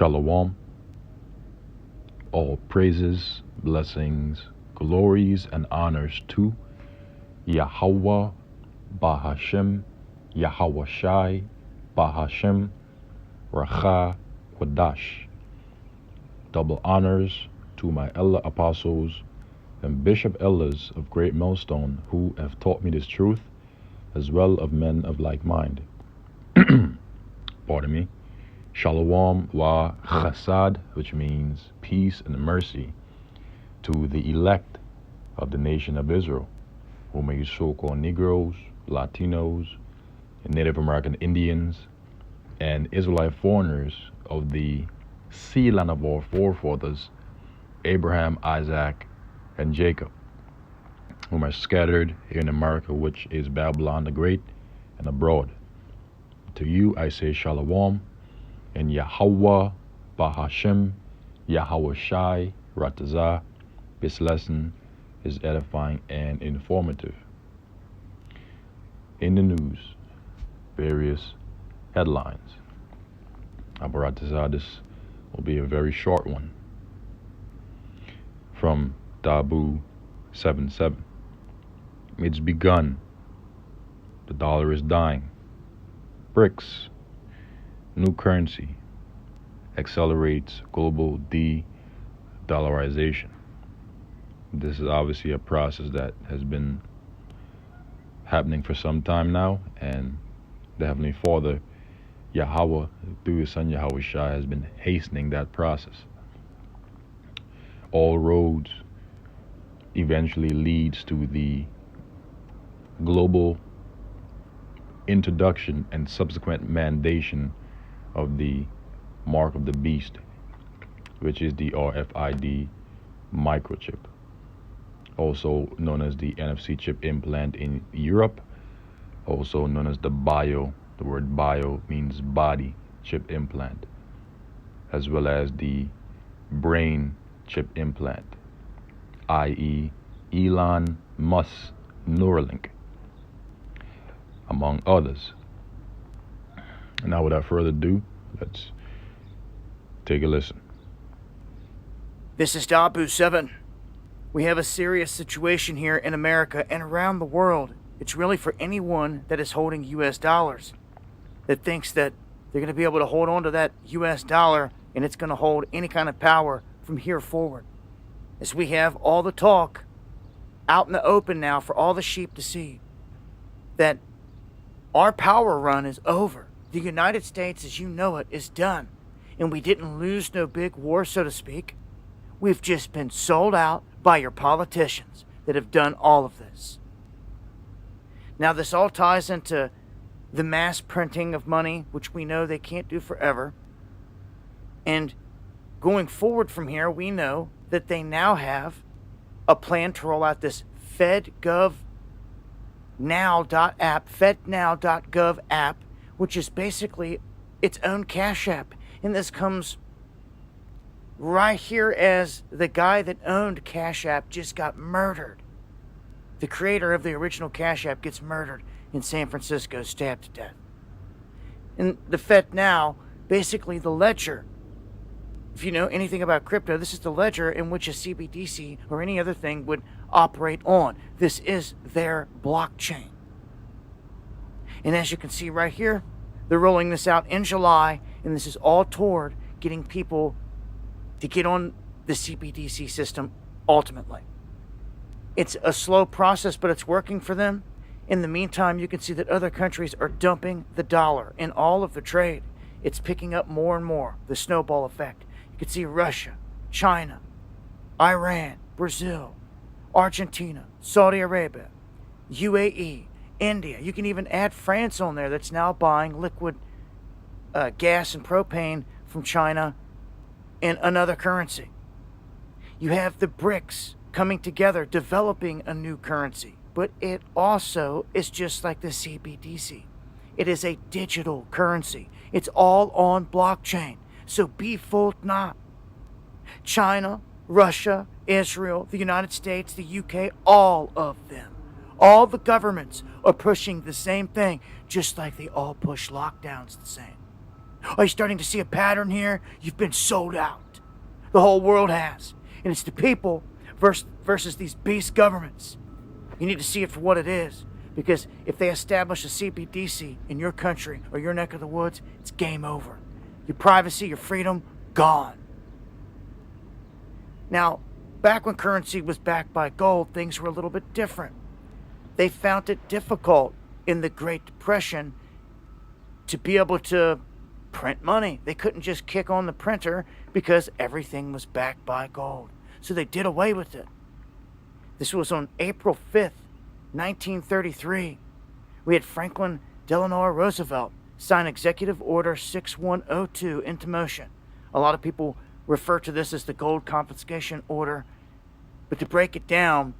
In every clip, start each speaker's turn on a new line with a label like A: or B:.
A: Shalom. All praises, blessings, glories, and honors to Yahweh, Bahashem, Yahweh Shai, Bahashem, Racha, Quadash. Double honors to my elder apostles and bishop elders of Great Millstone who have taught me this truth, as well of men of like mind. Pardon me. Shalom wa chasad, which means peace and mercy, to the elect of the nation of Israel, whom are you so-called Negroes, Latinos, and Native American Indians, and Israelite foreigners of the sea land of our forefathers, Abraham, Isaac, and Jacob, whom are scattered here in America, which is Babylon the Great, and abroad. To you I say Shalom, and Yahweh, Bahashem, Yahweh Shai, Ratazah. This lesson is edifying and informative. In the news, various headlines. Abaratazah, this will be a very short one. From Dabu 77. It's begun. The dollar is dying. BRICS, new currency, accelerates global de-dollarization. This is obviously a process that has been happening for some time now, and the Heavenly Father, Yahweh, through His Son Yahweh Shai, has been hastening that process. All roads eventually leads to the global introduction and subsequent mandation of the mark of the beast, which is the RFID microchip, also known as the NFC chip implant in Europe, also known as the word bio means body chip implant, as well as the brain chip implant, i.e. Elon Musk Neuralink, among others. Now, without further ado, let's take a listen.
B: This is Dabu 7. We have a serious situation here in America and around the world. It's really for anyone that is holding US dollars, that thinks that they're going to be able to hold on to that US dollar and it's going to hold any kind of power from here forward. As we have all the talk out in the open now for all the sheep to see, that our power run is over. The United States, as you know it, is done. And we didn't lose no big war, so to speak. We've just been sold out by your politicians that have done all of this. Now, this all ties into the mass printing of money, which we know they can't do forever. And going forward from here, we know that they now have a plan to roll out this FedGov Now.app, FedNow.gov app, which is basically its own cash app. And this comes right here as the guy that owned Cash App just got murdered. The creator of the original Cash App gets murdered in San Francisco, stabbed to death. And the FedNow, basically the ledger. If you know anything about crypto, this is the ledger in which a CBDC or any other thing would operate on. This is their blockchain. And as you can see right here, they're rolling this out in July, and this is all toward getting people to get on the CBDC system ultimately. It's a slow process, but it's working for them. In the meantime, you can see that other countries are dumping the dollar in all of the trade. It's picking up more and more, the snowball effect. You can see Russia, China, Iran, Brazil, Argentina, Saudi Arabia, UAE, India. You can even add France on there, that's now buying liquid gas and propane from China in another currency. You have the BRICS coming together, developing a new currency. But it also is just like the CBDC. It is a digital currency. It's all on blockchain. So be fooled not. China, Russia, Israel, the United States, the UK, all of them, all the governments are pushing the same thing, just like they all push lockdowns the same. Are you starting to see a pattern here? You've been sold out. The whole world has. And it's the people versus these beast governments. You need to see it for what it is. Because if they establish a CBDC in your country or your neck of the woods, it's game over. Your privacy, your freedom, gone. Now, back when currency was backed by gold, things were a little bit different. They found it difficult in the Great Depression to be able to print money. They couldn't just kick on the printer because everything was backed by gold. So they did away with it. This was on April 5th, 1933. We had Franklin Delano Roosevelt sign Executive Order 6102 into motion. A lot of people refer to this as the Gold Confiscation Order. But to break it down,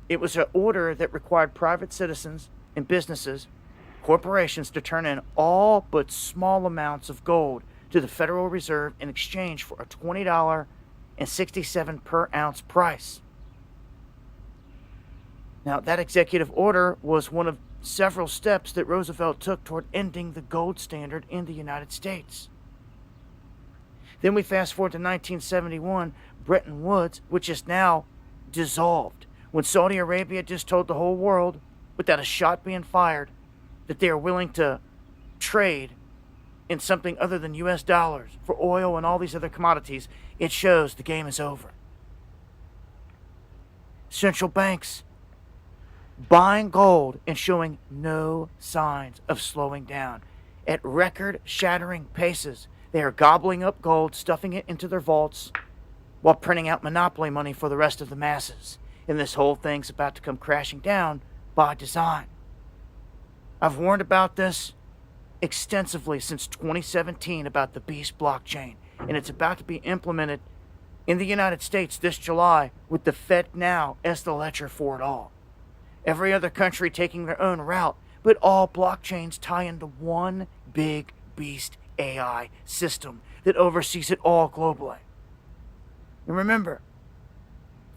B: it was an order that required private citizens and businesses, corporations to turn in all but small amounts of gold to the Federal Reserve in exchange for a $20.67 per ounce price. Now, that executive order was one of several steps that Roosevelt took toward ending the gold standard in the United States. Then we fast forward to 1971, Bretton Woods, which is now dissolved, when Saudi Arabia just told the whole world, without a shot being fired, that they are willing to trade in something other than US dollars for oil and all these other commodities. It shows the game is over. Central banks buying gold and showing no signs of slowing down. At record-shattering paces, they are gobbling up gold, stuffing it into their vaults, while printing out monopoly money for the rest of the masses. And this whole thing's about to come crashing down by design. I've warned about this extensively since 2017 about the Beast blockchain, and it's about to be implemented in the United States this July with the FedNow as the ledger for it all. Every other country taking their own route, but all blockchains tie into one big Beast AI system that oversees it all globally. And remember,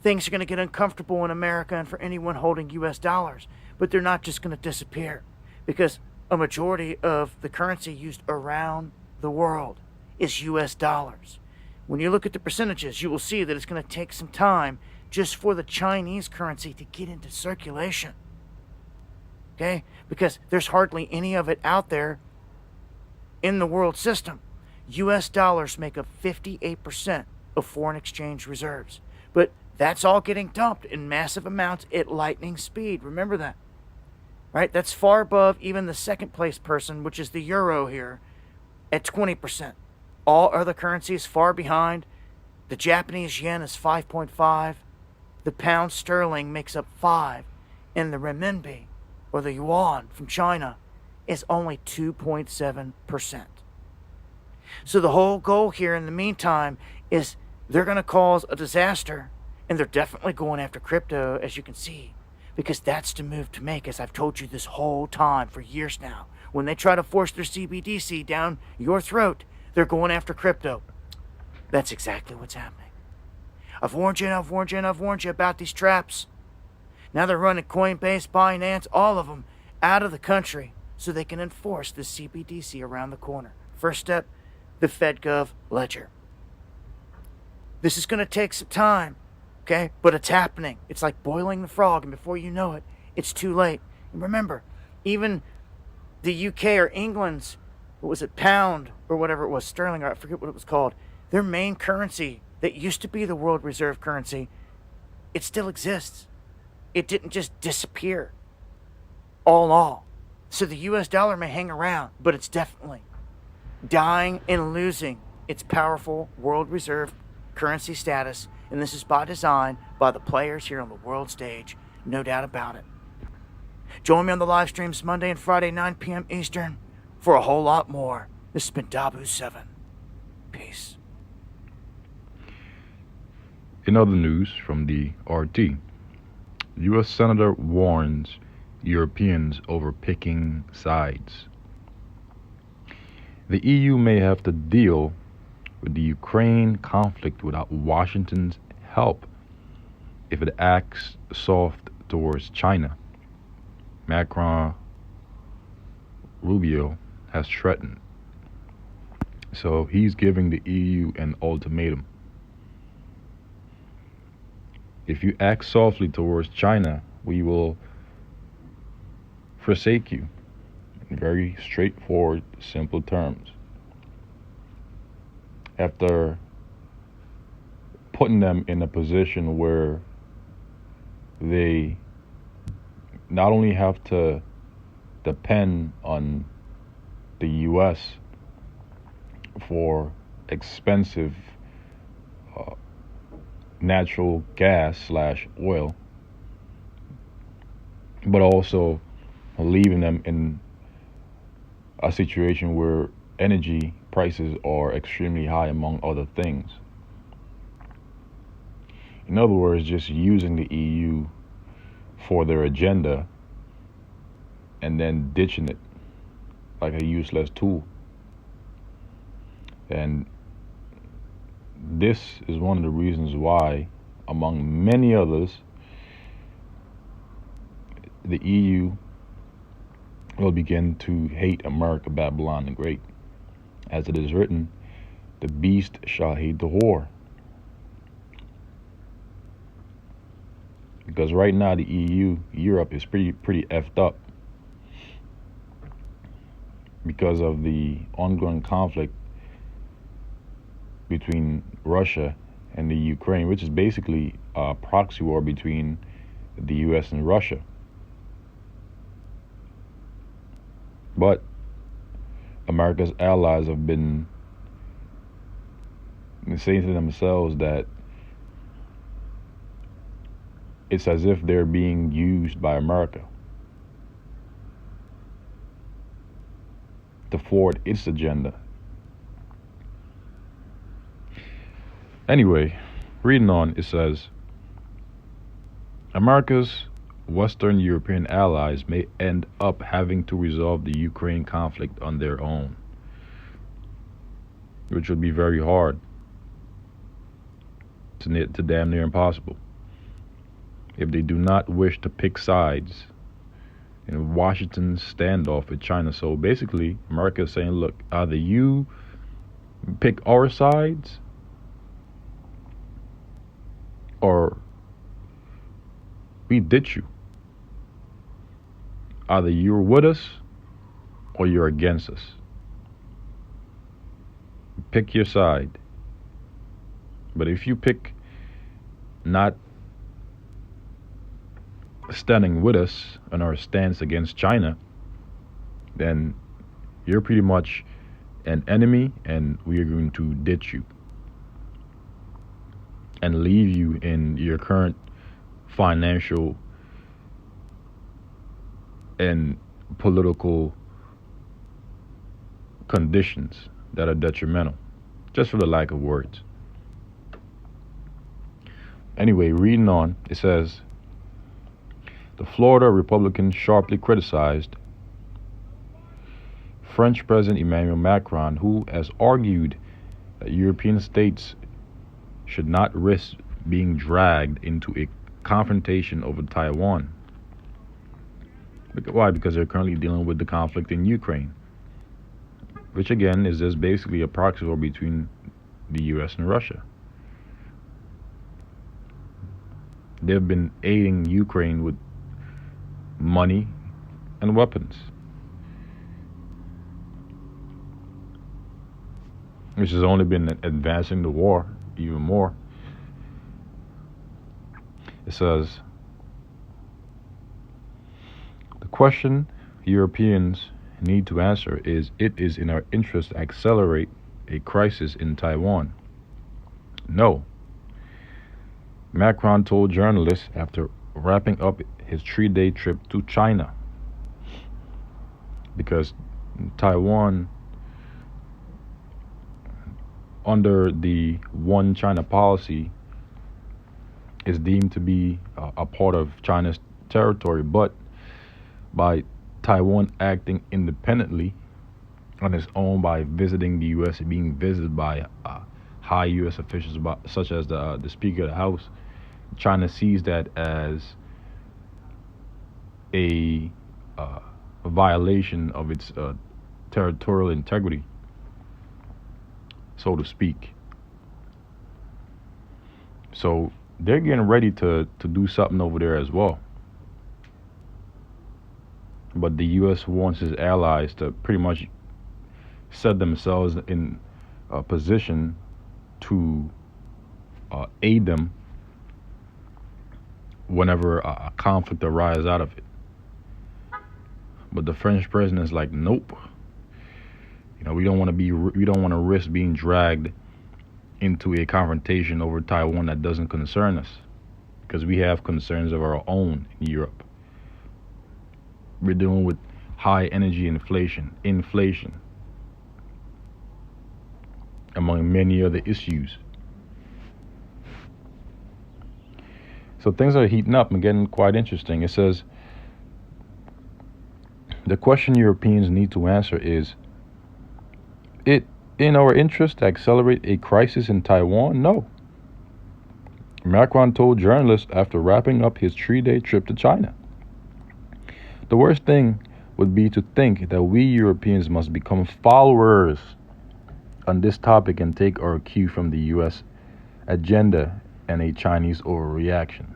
B: things are going to get uncomfortable in America and for anyone holding US dollars, but they're not just going to disappear, because a majority of the currency used around the world is US dollars. When you look at the percentages, you will see that it's going to take some time just for the Chinese currency to get into circulation. Okay? Because there's hardly any of it out there in the world system. US dollars make up 58% of foreign exchange reserves. But that's all getting dumped in massive amounts at lightning speed. Remember that. Right? That's far above even the second place person, which is the euro here, at 20%. All other currencies far behind. The Japanese yen is 5.5. The pound sterling makes up 5. And the renminbi, or the yuan from China, is only 2.7%. So the whole goal here in the meantime is they're going to cause a disaster, and they're definitely going after crypto, as you can see, because that's the move to make, as I've told you this whole time for years now. When they try to force their CBDC down your throat, they're going after crypto. That's exactly what's happening. I've warned you and I've warned you and I've warned you about these traps. Now they're running Coinbase, Binance, all of them out of the country so they can enforce the CBDC around the corner. First step, the FedGov ledger. This is going to take some time, okay? But it's happening. It's like boiling the frog, and before you know it, it's too late. And remember, even the UK or England's, what was it, pound or whatever it was, sterling, or I forget what it was called, their main currency that used to be the world reserve currency, it still exists. It didn't just disappear. All in all. So the US dollar may hang around, but it's definitely dying and losing its powerful world reserve currency status, and this is by design by the players here on the world stage, no doubt about it. Join me on the live streams Monday and Friday, 9 p.m. Eastern, for a whole lot more. This has been Dabu7. Peace.
A: In other news from the RT, U.S. Senator warns Europeans over picking sides. The EU may have to deal with the Ukraine conflict without Washington's help if it acts soft towards China. Macron Rubio has threatened. So he's giving the EU an ultimatum. If you act softly towards China, we will forsake you. In very straightforward, simple terms. After putting them in a position where they not only have to depend on the US for expensive uh, natural gas slash oil, but also leaving them in a situation where energy prices are extremely high, among other things. In other words, just using the EU for their agenda and then ditching it like a useless tool. And this is one of the reasons why, among many others, the EU will begin to hate America, Babylon the Great. As it is written, the beast shall hate the whore. Because right now the EU, Europe is pretty effed up because of the ongoing conflict between Russia and the Ukraine, which is basically a proxy war between the US and Russia. But America's allies have been saying to themselves that it's as if they're being used by America to forward its agenda. Anyway, reading on, it says, America's Western European allies may end up having to resolve the Ukraine conflict on their own, which would be very hard to damn near impossible if they do not wish to pick sides in Washington's standoff with China. So basically, America is saying, look, either you pick our sides or we ditch you. Either you're with us or you're against us. Pick your side. But if you pick not standing with us on our stance against China, then you're pretty much an enemy and we are going to ditch you and leave you in your current financial and political conditions that are detrimental, just for the lack of words. Anyway, reading on, it says, the Florida Republicans sharply criticized French President Emmanuel Macron, who has argued that European states should not risk being dragged into a confrontation over Taiwan. Why? Because they're currently dealing with the conflict in Ukraine, which again is just basically a proxy war between the US and Russia. They've been aiding Ukraine with money and weapons, which has only been advancing the war even more. It says, the question Europeans need to answer is, it is in our interest to accelerate a crisis in Taiwan. No. Macron told journalists after wrapping up his 3-day trip to China, because Taiwan, under the One China policy, is deemed to be a part of China's territory, but by Taiwan acting independently on its own by visiting the U.S. and being visited by high U.S. officials, such as the Speaker of the House, China sees that as a violation of its territorial integrity. so to speak. So they're getting ready to do something over there as well. But the U.S. wants its allies to pretty much set themselves in a position to aid them whenever a conflict arises out of it. But the French president is like, nope. We don't want to risk being dragged into a confrontation over Taiwan that doesn't concern us, because we have concerns of our own in Europe. We're dealing with high energy inflation, among many other issues. So things are heating up and getting quite interesting. It says, the question Europeans need to answer is, it in our interest to accelerate a crisis in Taiwan? No. Macron told journalists after wrapping up his 3-day trip to China. The worst thing would be to think that we Europeans must become followers on this topic and take our cue from the US agenda and a Chinese overreaction.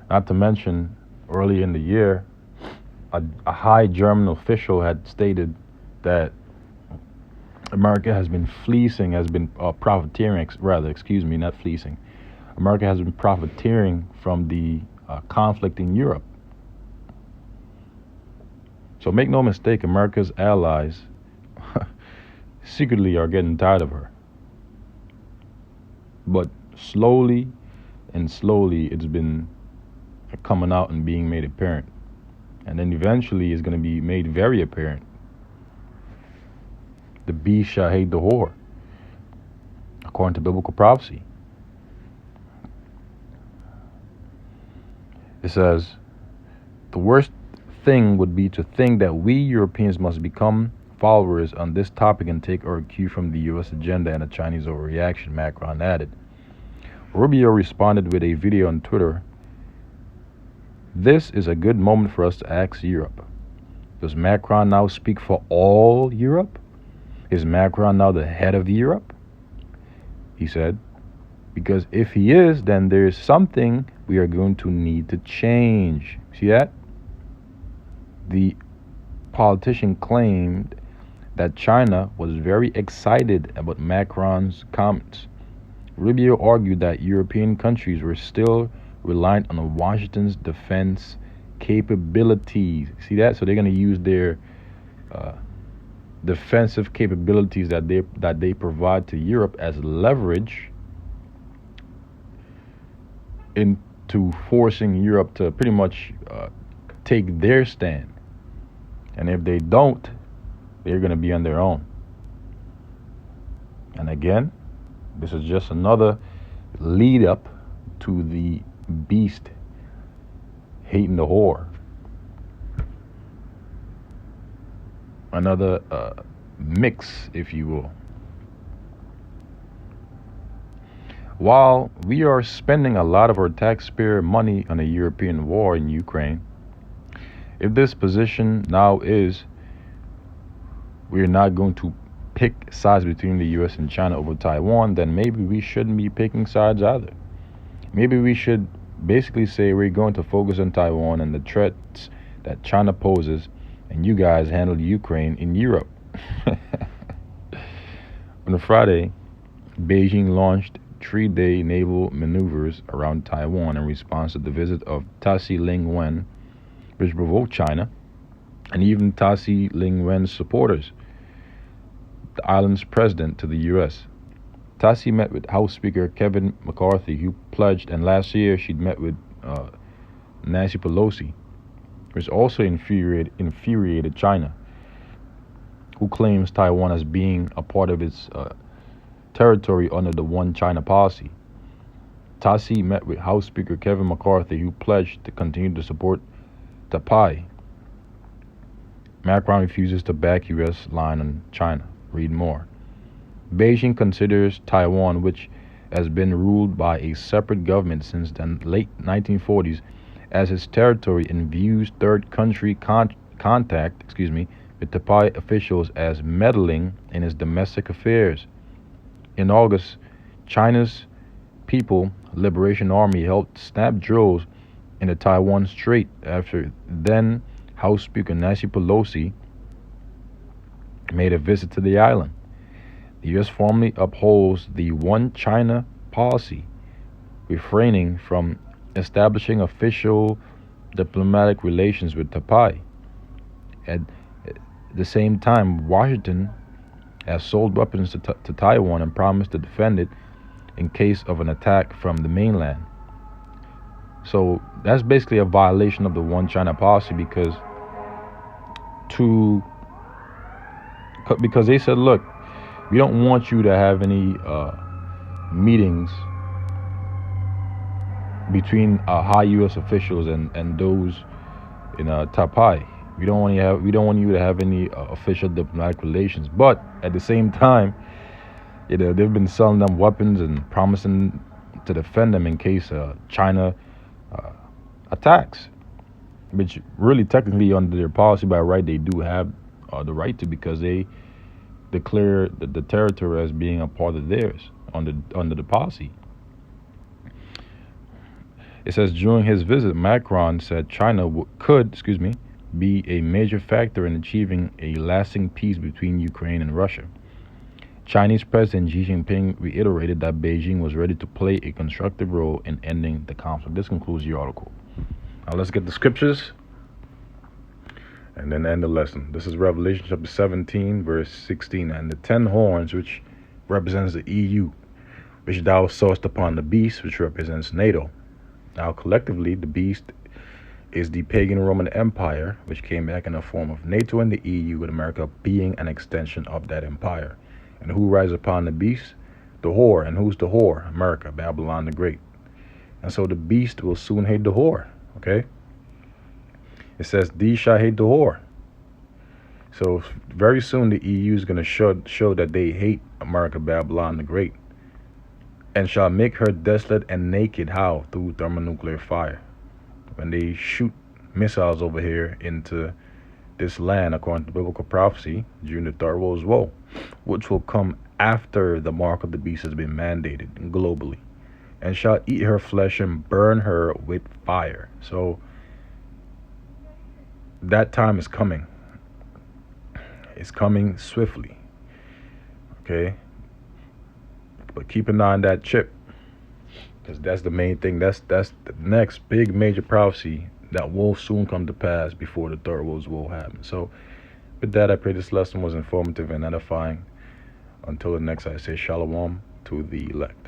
A: Not to mention, early in the year, a high German official had stated that America has been profiteering, not fleecing. America has been profiteering from the conflict in Europe. So make no mistake, America's allies secretly are getting tired of her. But slowly, it's been coming out and being made apparent. And then eventually it's going to be made very apparent. The beast shall hate the whore, according to biblical prophecy. It says, the worst thing would be to think that we Europeans must become followers on this topic and take our cue from the US agenda and a Chinese overreaction, Macron added. Rubio responded with a video on Twitter. This is a good moment for us to ask Europe. Does Macron now speak for all Europe? Is Macron now the head of Europe? He said, because if he is, then there is something we are going to need to change. See that? The politician claimed that China was very excited about Macron's comments. Rubio argued that European countries were still reliant on Washington's defense capabilities. See that? So they're going to use their defensive capabilities that they provide to Europe as leverage into forcing Europe to pretty much take their stand. And if they don't, they're going to be on their own. And again, this is just another lead up to the beast hating the whore. Another mix, if you will. While we are spending a lot of our taxpayer money on a European war in Ukraine, if this position now is we're not going to pick sides between the US and China over Taiwan, then maybe we shouldn't be picking sides either. Maybe we should basically say we're going to focus on Taiwan and the threats that China poses, and you guys handle Ukraine in Europe. On Friday, Beijing launched 3-day naval maneuvers around Taiwan in response to the visit of Tassi Ling-wen, which provoked China and even Tassi Ling-wen's supporters, the island's president, to the U.S. Tassi met with House Speaker Kevin McCarthy, who pledged, and last year she'd met with Nancy Pelosi, which also infuriated China, who claims Taiwan as being a part of its territory under the One China policy. Tassi met with House Speaker Kevin McCarthy, who pledged to continue to support Taipei. Macron refuses to back U.S. line on China. Read more. Beijing considers Taiwan, which has been ruled by a separate government since the late 1940s, as its territory and views third country contact with Tapai officials as meddling in its domestic affairs. In August, China's People Liberation Army held snap drills in the Taiwan Strait after then House Speaker Nancy Pelosi made a visit to the island. The U.S. formally upholds the One China policy, refraining from establishing official diplomatic relations with Tapai. At the same time, Washington has sold weapons to Taiwan and promised to defend it in case of an attack from the mainland. So that's basically a violation of the One China policy because they said, look, we don't want you to have any meetings between high U.S. officials and those in Tapai. We don't want you to have any official diplomatic relations. But at the same time, they've been selling them weapons and promising to defend them in case China attacks, which really technically under their policy by right they do have the right to, because they declare the territory as being a part of theirs under the policy. It says during his visit, Macron said China could be a major factor in achieving a lasting peace between Ukraine and Russia. Chinese President Xi Jinping reiterated that Beijing was ready to play a constructive role in ending the conflict. This concludes the article. Now let's get the scriptures and then end the lesson. This is Revelation chapter 17, verse 16. And the 10 horns, which represents the EU, which thou sawest upon the beast, which represents NATO. Now collectively, the beast is the pagan Roman Empire, which came back in the form of NATO and the EU, with America being an extension of that empire. And who rides upon the beast? The whore. And who's the whore? America, Babylon the Great. And so the beast will soon hate the whore, okay? It says, these shall hate the whore. So very soon the EU is going to show that they hate America, Babylon the Great, and shall make her desolate and naked. How? Through thermonuclear fire. When they shoot missiles over here into this land, according to biblical prophecy, during the Third World War, which will come after the mark of the beast has been mandated globally, and shall eat her flesh and burn her with fire. So that time is coming. It's coming swiftly. Okay? But keep an eye on that chip, because that's the main thing. That's the next big major prophecy that will soon come to pass before the Third World War happens. So with that, I pray this lesson was informative and edifying. Until the next, I say shalom to the elect.